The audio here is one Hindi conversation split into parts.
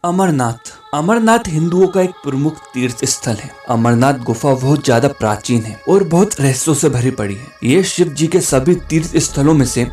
अमरनाथ। अमरनाथ हिंदुओं का एक प्रमुख तीर्थ स्थल है। अमरनाथ गुफा बहुत ज्यादा प्राचीन है और बहुत रहस्यों से भरी पड़ी है। ये शिव जी के सभी तीर्थ स्थलों में से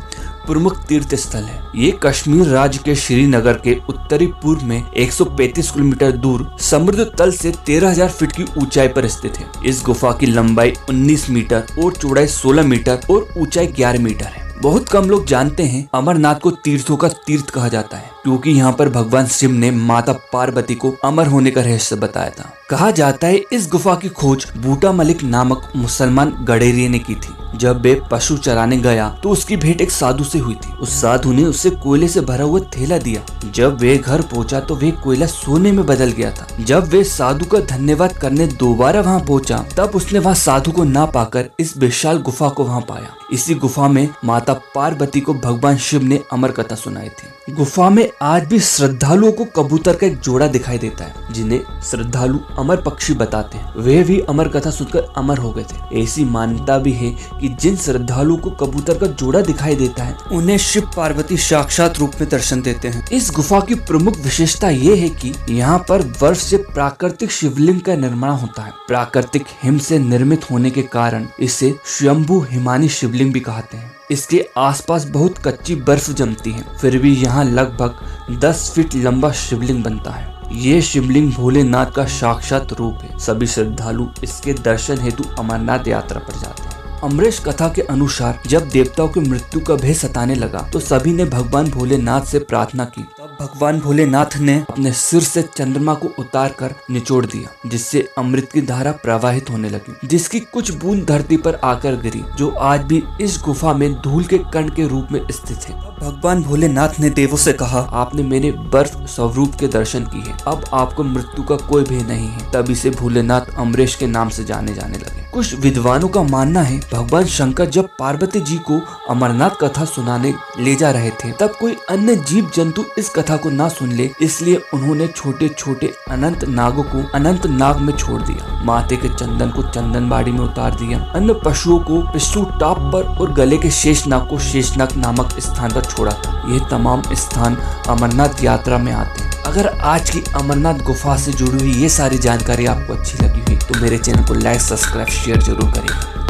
प्रमुख तीर्थ स्थल है। ये कश्मीर राज्य के श्रीनगर के उत्तरी पूर्व में 135 किलोमीटर दूर समुद्र तल से 13,000 फीट की ऊंचाई पर स्थित है। इस गुफा की लंबाई 19 मीटर और चौड़ाई 16 मीटर और ऊंचाई 11 मीटर है। बहुत कम लोग जानते हैं अमरनाथ को तीर्थों का तीर्थ कहा जाता है, क्योंकि यहाँ पर भगवान शिव ने माता पार्वती को अमर होने का रहस्य बताया था। कहा जाता है इस गुफा की खोज बूटा मलिक नामक मुसलमान गडेरिये ने की थी। जब वे पशु चराने गया तो उसकी भेंट एक साधु से हुई थी। उस साधु ने उसे कोयले से भरा हुआ थैला दिया। जब वे घर पहुंचा तो वे कोयला सोने में बदल गया था। जब वे साधु का धन्यवाद करने दोबारा वहां पहुंचा तब उसने वहां साधु को ना पाकर इस विशाल गुफा को वहां पाया। इसी गुफा में माता पार्वती को भगवान शिव ने अमर कथा सुनाई थी। गुफा में आज भी श्रद्धालुओं को कबूतर का एक जोड़ा दिखाई देता है, जिन्हें श्रद्धालु अमर पक्षी बताते हैं। वे भी अमर कथा सुनकर अमर हो गए थे। ऐसी मान्यता भी है कि जिन श्रद्धालुओं को कबूतर का जोड़ा दिखाई देता है उन्हें शिव पार्वती साक्षात रूप में दर्शन देते हैं। इस गुफा की प्रमुख विशेषता ये है कि यहाँ पर बर्फ से प्राकृतिक शिवलिंग का निर्माण होता है। प्राकृतिक हिम से निर्मित होने के कारण इसे स्वयंभू हिमानी शिवलिंग भी कहते हैं। इसके आसपास बहुत कच्ची बर्फ जमती है, फिर भी यहाँ लगभग 10 फीट लंबा शिवलिंग बनता है। ये शिवलिंग भोलेनाथ का साक्षात रूप है। सभी श्रद्धालु इसके दर्शन हेतु अमरनाथ यात्रा पर जाते हैं। अमरीश कथा के अनुसार जब देवताओं की मृत्यु का भय सताने लगा तो सभी ने भगवान भोलेनाथ से प्रार्थना की। तब भगवान भोलेनाथ ने अपने सिर से चंद्रमा को उतार कर निचोड़ दिया, जिससे अमृत की धारा प्रवाहित होने लगी, जिसकी कुछ बूंद धरती पर आकर गिरी, जो आज भी इस गुफा में धूल के कण के रूप में स्थित है। भगवान भोलेनाथ ने देवों से कहा, आपने मेरे बर्फ स्वरूप के दर्शन किए, अब आपको मृत्यु का कोई भय नहीं है। तभी से भोलेनाथ अमरीश के नाम से जाने लगे। कुछ विद्वानों का मानना है भगवान शंकर जब पार्वती जी को अमरनाथ कथा सुनाने ले जा रहे थे तब कोई अन्य जीव जंतु इस कथा को ना सुन ले, इसलिए उन्होंने छोटे छोटे अनंत नागों को अनंत नाग में छोड़ दिया। माथे के चंदन को चंदनबाड़ी में उतार दिया। अन्य पशुओं को पिस्सू टाप पर और गले के शेषनाग को शेषनाग नामक स्थान पर छोड़ा था। ये तमाम स्थान अमरनाथ यात्रा में आते हैं। अगर आज की अमरनाथ गुफा से जुड़ी हुई ये सारी जानकारी आपको अच्छी लगी हुई तो मेरे चैनल को लाइक, सब्सक्राइब, शेयर जरूर करें।